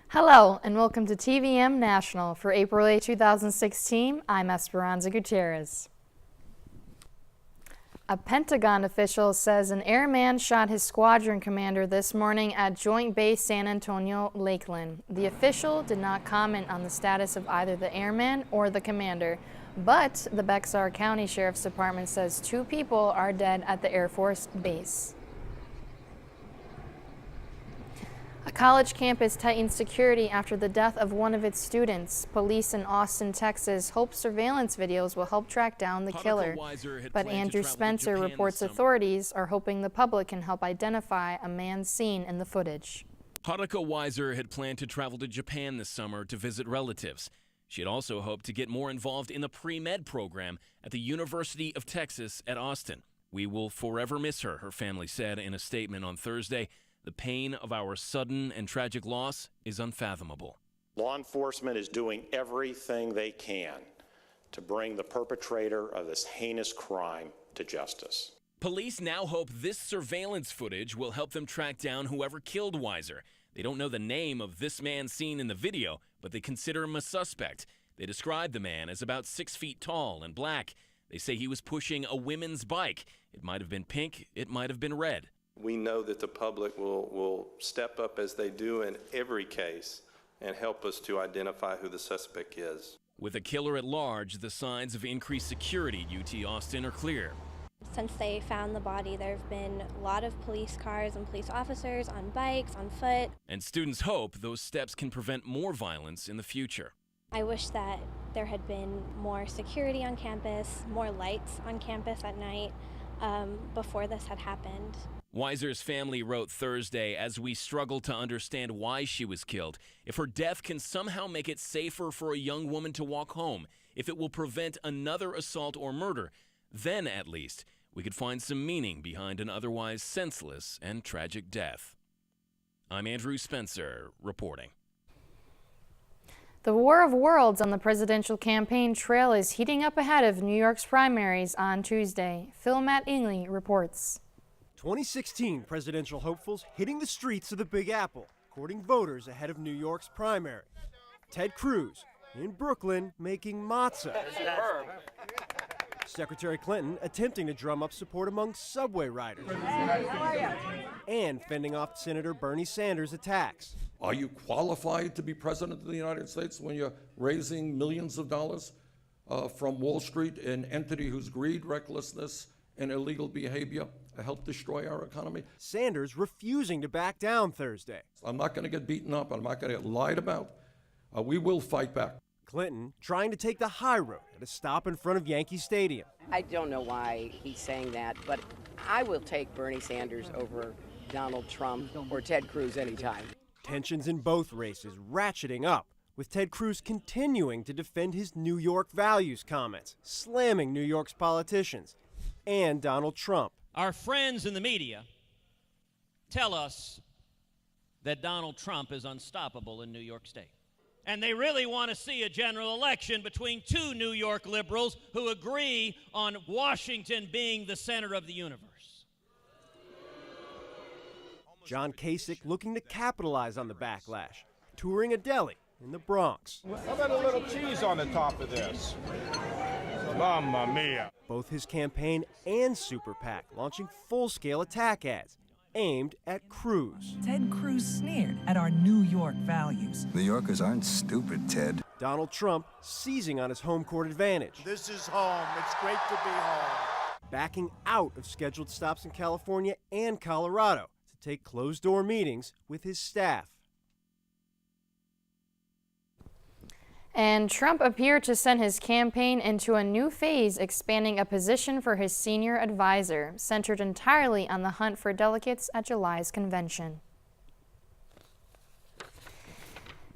Hello and welcome to TVM National for April 8, 2016. I'm Esperanza Gutierrez. A Pentagon official says an airman shot his squadron commander this morning at Joint Base San Antonio, Lakeland. The official did not comment on the status of either the airman or the commander, but the Bexar County Sheriff's Department says 2 people are dead at the Air Force Base. A college campus tightens security after the death of one of its students. Police in Austin, Texas hope surveillance videos will help track down the killer. But Andrew Spencer reports authorities are hoping the public can help identify a man seen in the footage. Haruka Weiser had planned to travel to Japan this summer to visit relatives. She had also hoped to get more involved in the pre-med program at the University of Texas at Austin. "We will forever miss her," her family said in a statement on Thursday. "The pain of our sudden and tragic loss is unfathomable." Law enforcement is doing everything they can to bring the perpetrator of this heinous crime to justice. Police now hope this surveillance footage will help them track down whoever killed Weiser. They don't know the name of this man seen in the video, but they consider him a suspect. They describe the man as about 6 feet tall and black. They say he was pushing a women's bike. It might have been pink, it might have been red. We know that the public will step up as they do in every case and help us to identify who the suspect is. With a killer at large, the signs of increased security at UT Austin are clear. Since they found the body, there have been a lot of police cars and police officers on bikes, on foot. And students hope those steps can prevent more violence in the future. I wish that there had been more security on campus, more lights on campus at night before this had happened. Weiser's family wrote Thursday, "As we struggle to understand why she was killed, if her death can somehow make it safer for a young woman to walk home, if it will prevent another assault or murder, then at least we could find some meaning behind an otherwise senseless and tragic death." I'm Andrew Spencer, reporting. The War of Words on the presidential campaign trail is heating up ahead of New York's primaries on Tuesday. Phil Matt-Ingley reports. 2016 presidential hopefuls hitting the streets of the Big Apple, courting voters ahead of New York's primary. Ted Cruz in Brooklyn making matzah. Secretary Clinton attempting to drum up support among subway riders. And fending off Senator Bernie Sanders' attacks. Are you qualified to be president of the United States when you're raising millions of dollars from Wall Street, an entity whose greed, recklessness, and illegal behavior help destroy our economy? Sanders refusing to back down Thursday. I'm not going to get beaten up. I'm not going to get lied about. We will fight back. Clinton trying to take the high road at a stop in front of Yankee Stadium. I don't know why he's saying that, but I will take Bernie Sanders over Donald Trump or Ted Cruz anytime. Tensions in both races ratcheting up, with Ted Cruz continuing to defend his New York values comments, slamming New York's politicians, and Donald Trump. Our friends in the media tell us that Donald Trump is unstoppable in New York State. And they really want to see a general election between 2 New York liberals who agree on Washington being the center of the universe. John Kasich looking to capitalize on the backlash, touring a deli in the Bronx. How about a little cheese on the top of this? Mamma mia. Both his campaign and Super PAC launching full-scale attack ads aimed at Cruz. Ted Cruz sneered at our New York values. New Yorkers aren't stupid, Ted. Donald Trump seizing on his home court advantage. This is home. It's great to be home. Backing out of scheduled stops in California and Colorado to take closed-door meetings with his staff. And Trump appeared to send his campaign into a new phase, expanding a position for his senior advisor, centered entirely on the hunt for delegates at July's convention.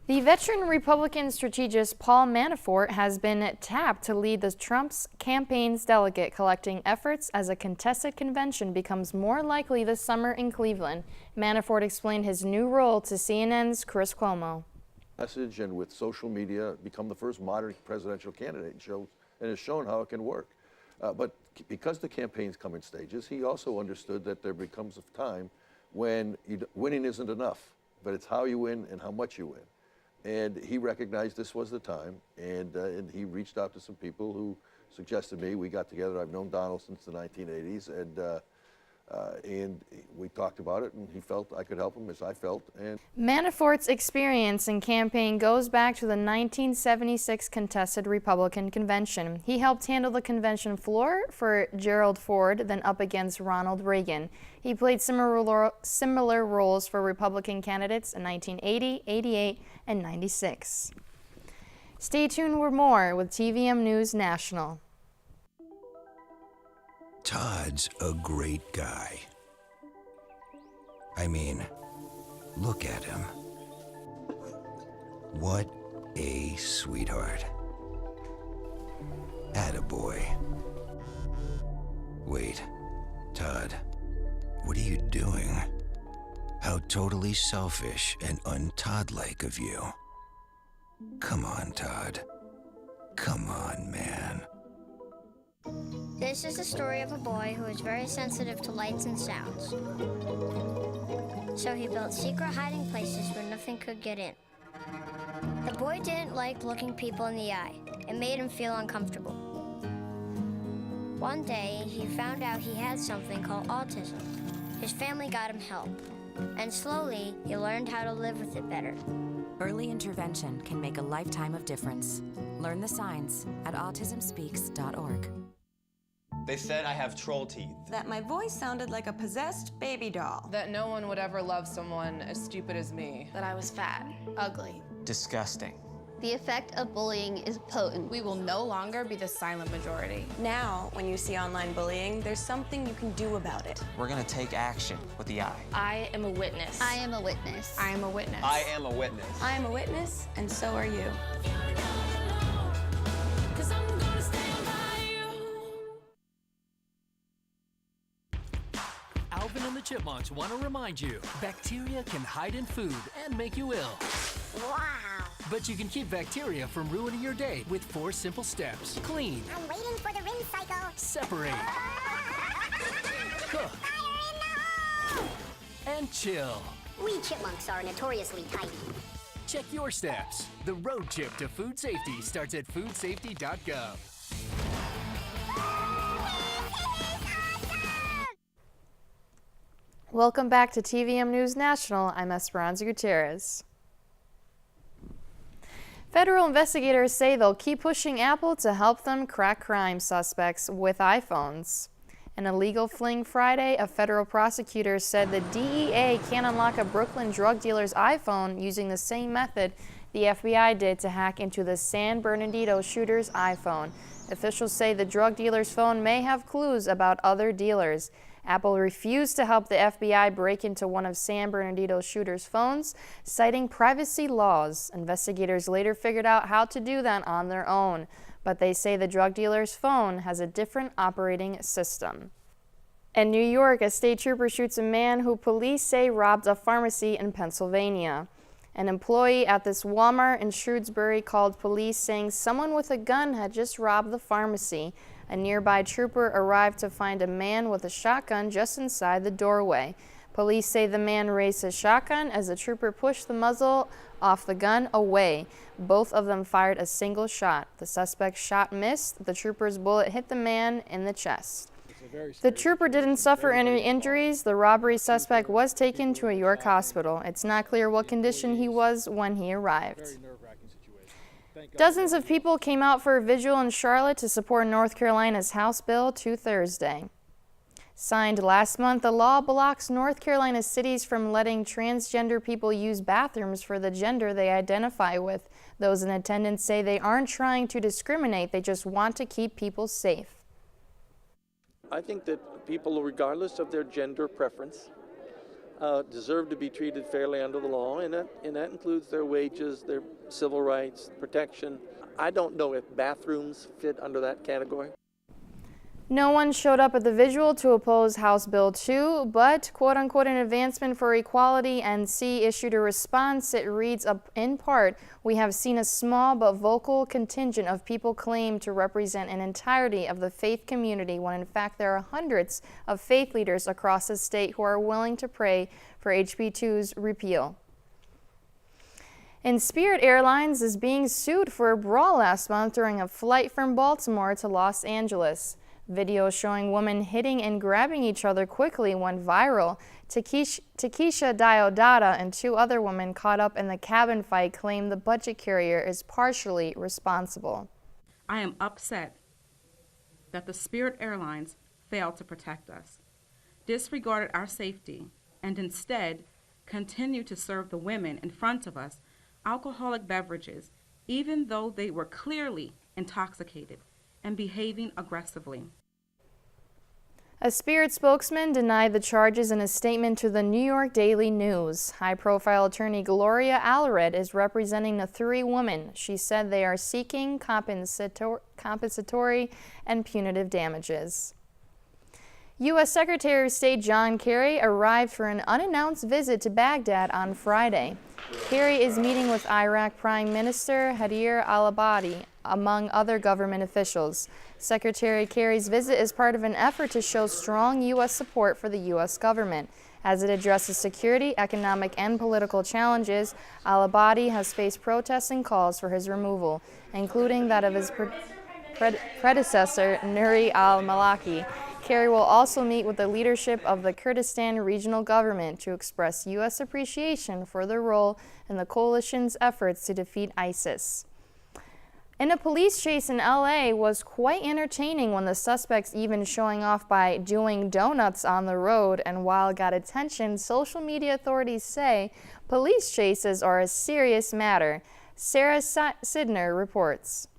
The veteran Republican strategist Paul Manafort has been tapped to lead the Trump's campaign's delegate collecting efforts as a contested convention becomes more likely this summer in Cleveland. Manafort explained his new role to CNN's Chris Cuomo. Message and with social media become the first modern presidential candidate and has shown how it can work. But because the campaigns come in stages, he also understood that there becomes a time when winning isn't enough, but it's how you win and how much you win. And he recognized this was the time, and he reached out to some people who suggested me. We got together. I've known Donald since the 1980s, and we talked about it, and he felt I could help him as I felt. And Manafort's experience in campaign goes back to the 1976 contested Republican convention. He helped handle the convention floor for Gerald Ford, then up against Ronald Reagan. He played similar roles for Republican candidates in 1980, 88, and 96. Stay tuned for more with TVM News National. Todd's a great guy. I mean, look at him. What a sweetheart. Attaboy. Wait, Todd, what are you doing? How totally selfish and un-Todd-like of you. Come on, Todd. Come on, man. This is the story of a boy who is very sensitive to lights and sounds. So he built secret hiding places where nothing could get in. The boy didn't like looking people in the eye. It made him feel uncomfortable. One day, he found out he had something called autism. His family got him help, and slowly, he learned how to live with it better. Early intervention can make a lifetime of difference. Learn the signs at autismspeaks.org. They said I have troll teeth. That my voice sounded like a possessed baby doll. That no one would ever love someone as stupid as me. That I was fat, ugly. Disgusting. The effect of bullying is potent. We will no longer be the silent majority. Now, when you see online bullying, there's something you can do about it. We're gonna take action with the I. I am a witness. I am a witness. I am a witness. I am a witness. I am a witness, and so are you. Alvin and the Chipmunks want to remind you, bacteria can hide in food and make you ill. Wow. But you can keep bacteria from ruining your day with 4 simple steps. Clean. I'm waiting for the rinse cycle. Separate. Cook. And chill. We chipmunks are notoriously tidy. Check your steps. The road chip to food safety starts at foodsafety.gov. Welcome back to TVM News National. I'm Esperanza Gutierrez. Federal investigators say they'll keep pushing Apple to help them crack crime suspects with iPhones. In a legal fling Friday, a federal prosecutor said the DEA can unlock a Brooklyn drug dealer's iPhone using the same method the FBI did to hack into the San Bernardino shooter's iPhone. Officials say the drug dealer's phone may have clues about other dealers. Apple refused to help the FBI break into one of San Bernardino shooter's phones, citing privacy laws. Investigators later figured out how to do that on their own, but they say the drug dealer's phone has a different operating system. In New York, a state trooper shoots a man who police say robbed a pharmacy in Pennsylvania. An employee at this Walmart in Shrewsbury called police saying someone with a gun had just robbed the pharmacy. A nearby trooper arrived to find a man with a shotgun just inside the doorway. Police say the man raised his shotgun as the trooper pushed the muzzle off the gun away. Both of them fired a single shot. The suspect's shot missed. The trooper's bullet hit the man in the chest. The trooper didn't suffer any injuries. The robbery suspect was taken to a York hospital. It's not clear what condition he was when he arrived. Dozens of people came out for a vigil in Charlotte to support North Carolina's House Bill 2 Thursday. Signed last month, the law blocks North Carolina cities from letting transgender people use bathrooms for the gender they identify with. Those in attendance say they aren't trying to discriminate, they just want to keep people safe. I think that people, regardless of their gender preference, deserve to be treated fairly under the law, and that includes their wages, their civil rights, protection. I don't know if bathrooms fit under that category. No one showed up at the vigil to oppose House Bill 2, but quote-unquote an advancement for equality, NC issued a response. It reads, in part, we have seen a small but vocal contingent of people claim to represent an entirety of the faith community when in fact there are hundreds of faith leaders across the state who are willing to pray for HB 2's repeal. And Spirit Airlines is being sued for a brawl last month during a flight from Baltimore to Los Angeles. Videos showing women hitting and grabbing each other quickly went viral. Takesha Diodata and 2 other women caught up in the cabin fight claim the budget carrier is partially responsible. I am upset that the Spirit Airlines failed to protect us, disregarded our safety, and instead continued to serve the women in front of us alcoholic beverages, even though they were clearly intoxicated and behaving aggressively. A Spirit spokesman denied the charges in a statement to the New York Daily News. High-profile attorney Gloria Allred is representing the 3 women. She said they are seeking compensatory and punitive damages. U.S. Secretary of State John Kerry arrived for an unannounced visit to Baghdad on Friday. Kerry is meeting with Iraq Prime Minister Haider al-Abadi, among other government officials. Secretary Kerry's visit is part of an effort to show strong U.S. support for the U.S. government. As it addresses security, economic, and political challenges, al-Abadi has faced protests and calls for his removal, including that of his predecessor, Nouri al-Maliki. Kerry will also meet with the leadership of the Kurdistan regional government to express U.S. appreciation for their role in the coalition's efforts to defeat ISIS. And a police chase in L.A. was quite entertaining when the suspects even showing off by doing donuts on the road. And while it got attention, social media authorities say police chases are a serious matter. Sarah Sidner reports.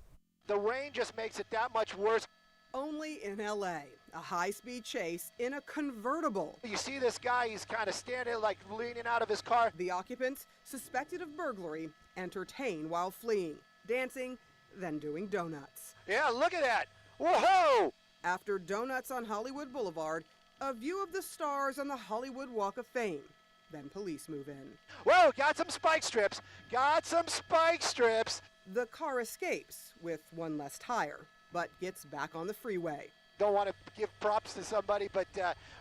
The rain just makes it that much worse. Only in L.A., a high-speed chase in a convertible. You see this guy, he's kind of standing, like leaning out of his car. The occupants, suspected of burglary, entertain while fleeing, dancing, then doing donuts. Yeah, look at that. Whoa! After donuts on Hollywood Boulevard, a view of the stars on the Hollywood Walk of Fame. Then police move in. Whoa, got some spike strips. Got some spike strips. The car escapes with one less tire, but gets back on the freeway. Don't want to give props to somebody, but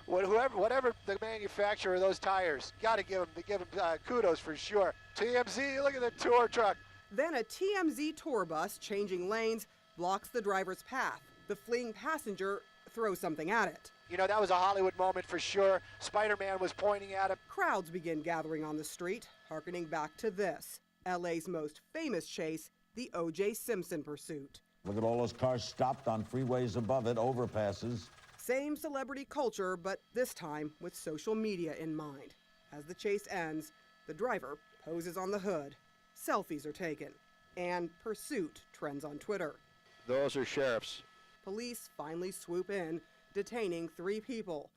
whatever the manufacturer of those tires, got to give them kudos for sure. TMZ, look at the tour truck. Then a TMZ tour bus changing lanes blocks the driver's path. The fleeing passenger throws something at it. You know, that was a Hollywood moment for sure. Spider-Man was pointing at him. Crowds begin gathering on the street, hearkening back to this, LA's most famous chase, the O.J. Simpson pursuit. Look at all those cars stopped on freeways above it, overpasses. Same celebrity culture, but this time with social media in mind. As the chase ends, the driver poses on the hood. Selfies are taken, and pursuit trends on Twitter. Those are sheriffs. Police finally swoop in, detaining 3 people.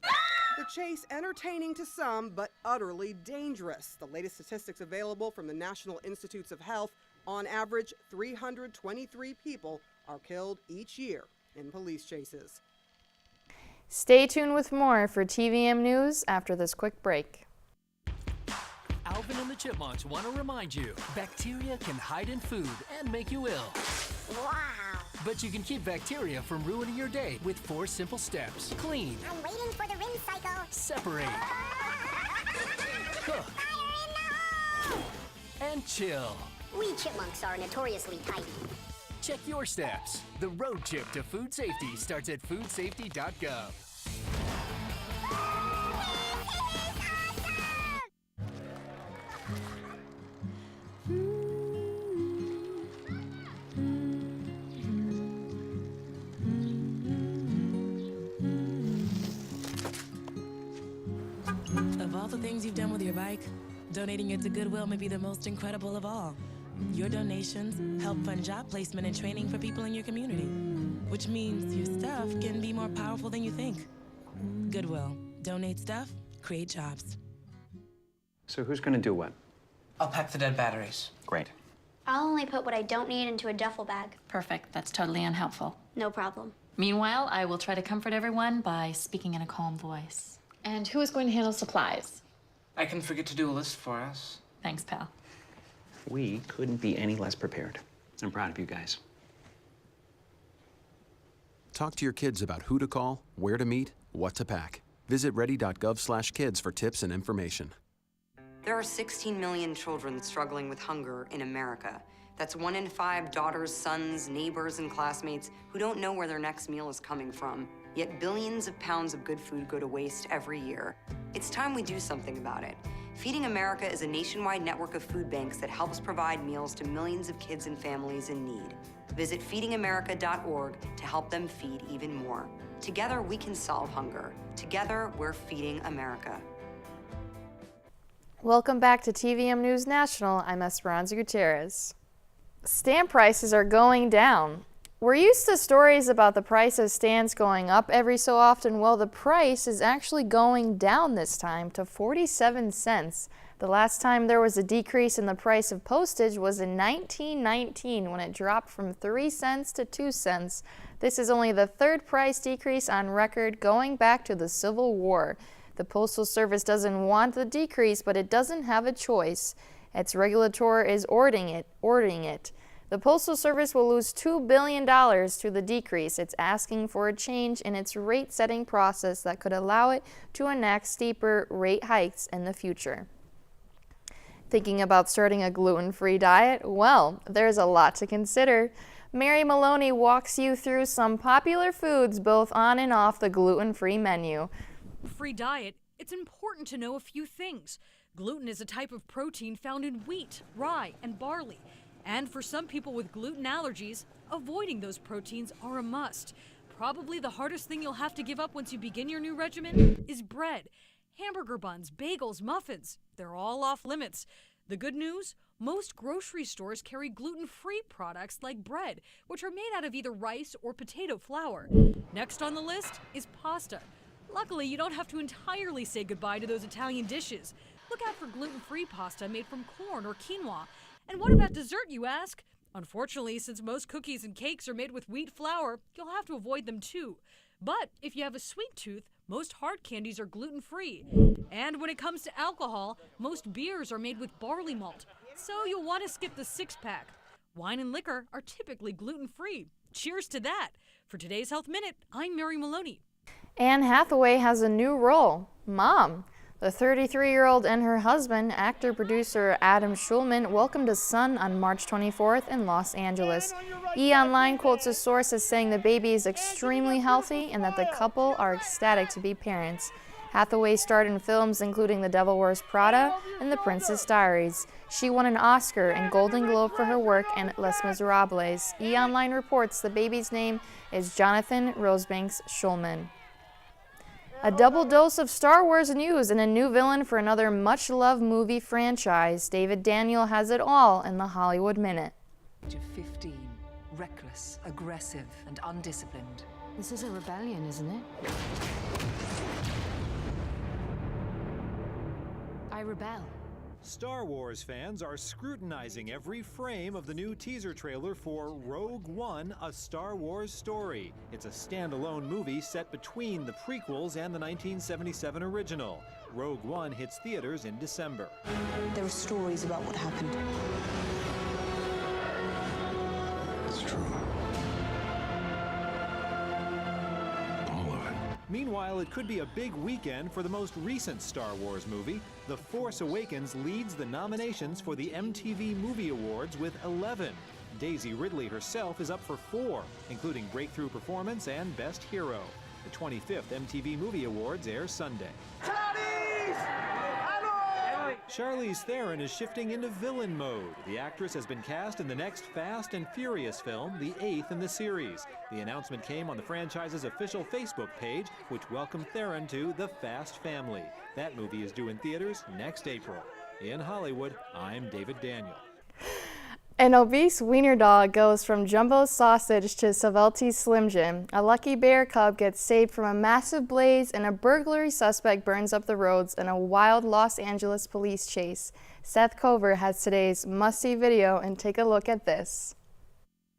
The chase entertaining to some, but utterly dangerous. The latest statistics available from the National Institutes of Health, on average, 323 people are killed each year in police chases. Stay tuned with more for TVM News after this quick break. Alvin and the Chipmunks want to remind you, bacteria can hide in food and make you ill. Wow. But you can keep bacteria from ruining your day with 4 simple steps. Clean. I'm waiting for the rinse cycle. Separate. Cook. And chill. We chipmunks are notoriously tidy. Check your steps. The road trip to food safety starts at foodsafety.gov. Of all the things you've done with your bike, donating it to Goodwill may be the most incredible of all. Your donations help fund job placement and training for people in your community, which means your stuff can be more powerful than you think. Goodwill. Donate stuff, create jobs. So who's gonna do what? I'll pack the dead batteries. Great. I'll only put what I don't need into a duffel bag. Perfect. That's totally unhelpful. No problem. Meanwhile, I will try to comfort everyone by speaking in a calm voice. And who is going to handle supplies? I can forget to do a list for us. Thanks, pal. We couldn't be any less prepared. I'm proud of you guys. Talk to your kids about who to call, where to meet, what to pack. Visit ready.gov/kids for tips and information. There are 16 million children struggling with hunger in America. That's 1 in 5 daughters, sons, neighbors, and classmates who don't know where their next meal is coming from. Yet billions of pounds of good food go to waste every year. It's time we do something about it. Feeding America is a nationwide network of food banks that helps provide meals to millions of kids and families in need. Visit feedingamerica.org to help them feed even more. Together, we can solve hunger. Together, we're feeding America. Welcome back to TVM News National. I'm Esperanza Gutierrez. Stamp prices are going down. We're used to stories about the price of stamps going up every so often. Well, the price is actually going down this time to 47 cents. The last time there was a decrease in the price of postage was in 1919 when it dropped from 3 cents to 2 cents. This is only the third price decrease on record going back to the Civil War. The Postal Service doesn't want the decrease, but it doesn't have a choice. Its regulator is ordering it. The Postal Service will lose $2 billion to the decrease. It's asking for a change in its rate-setting process that could allow it to enact steeper rate hikes in the future. Thinking about starting a gluten-free diet? Well, there's a lot to consider. Mary Maloney walks you through some popular foods both on and off the gluten-free menu. Free diet, it's important to know a few things. Gluten is a type of protein found in wheat, rye, and barley. And for some people with gluten allergies, avoiding those proteins are a must. Probably the hardest thing you'll have to give up once you begin your new regimen is bread. Hamburger buns, bagels, muffins, they're all off limits. The good news? Most grocery stores carry gluten-free products like bread, which are made out of either rice or potato flour. Next on the list is pasta. Luckily, you don't have to entirely say goodbye to those Italian dishes. Look out for gluten-free pasta made from corn or quinoa. And what about dessert, you ask? Unfortunately, since most cookies and cakes are made with wheat flour, you'll have to avoid them too. But if you have a sweet tooth, most hard candies are gluten-free. And when it comes to alcohol, most beers are made with barley malt. So you'll want to skip the six-pack. Wine and liquor are typically gluten-free. Cheers to that. For today's Health Minute, I'm Mary Maloney. Anne Hathaway has a new role, Mom. The 33-year-old and her husband, actor-producer Adam Schulman, welcomed a son on March 24th in Los Angeles. E! Online quotes a source as saying the baby is extremely healthy and that the couple are ecstatic to be parents. Hathaway starred in films including The Devil Wears Prada and The Princess Diaries. She won an Oscar and Golden Globe for her work in Les Miserables. E! Online reports the baby's name is Jonathan Rosebanks Schulman. A double dose of Star Wars news and a new villain for another much-loved movie franchise. David Daniel has it all in the Hollywood Minute. 15, reckless, aggressive, and undisciplined. This is a rebellion, isn't it? I rebel. Star Wars fans are scrutinizing every frame of the new teaser trailer for Rogue One, A Star Wars Story. It's a standalone movie set between the prequels and the 1977 original. Rogue One hits theaters in December. There are stories about what happened. It's true. Meanwhile, it could be a big weekend for the most recent Star Wars movie. The Force Awakens leads the nominations for the MTV Movie Awards with 11. Daisy Ridley herself is up for 4, including Breakthrough Performance and Best Hero. The 25th MTV Movie Awards air Sunday. Charlize Theron is shifting into villain mode. The actress has been cast in the next Fast and Furious film, the 8th in the series. The announcement came on the franchise's official Facebook page, which welcomed Theron to the Fast family. That movie is due in theaters next April. In Hollywood, I'm David Daniel. An obese wiener dog goes from jumbo sausage to Savelti's Slim Jim. A lucky bear cub gets saved from a massive blaze, and a burglary suspect burns up the roads in a wild Los Angeles police chase. Seth Cover has today's must-see video, and take a look at this.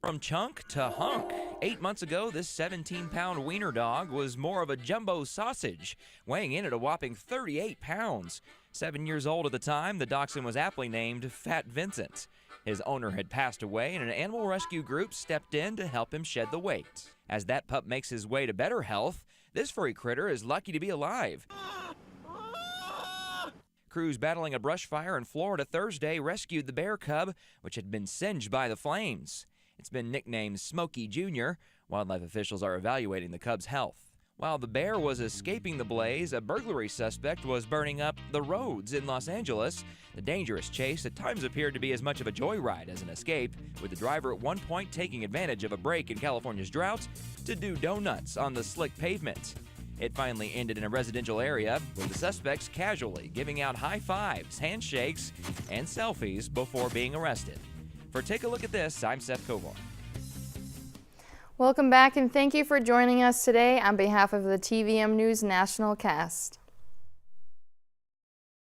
From chunk to hunk. 8 months ago, this 17-pound wiener dog was more of a jumbo sausage, weighing in at a whopping 38 pounds. 7 years old at the time, the dachshund was aptly named Fat Vincent. His owner had passed away, and an animal rescue group stepped in to help him shed the weight. As that pup makes his way to better health, this furry critter is lucky to be alive. crews battling a brush fire in Florida Thursday rescued the bear cub, which had been singed by the flames. It's been nicknamed Smokey Jr. Wildlife officials are evaluating the cub's health. While the bear was escaping the blaze, a burglary suspect was burning up the roads in Los Angeles. The dangerous chase at times appeared to be as much of a joyride as an escape, with the driver at one point taking advantage of a break in California's drought to do donuts on the slick pavement. It finally ended in a residential area, with the suspects casually giving out high fives, handshakes, and selfies before being arrested. For Take a Look at This, I'm Seth Kovar. Welcome back, and thank you for joining us today on behalf of the TVM News National Cast.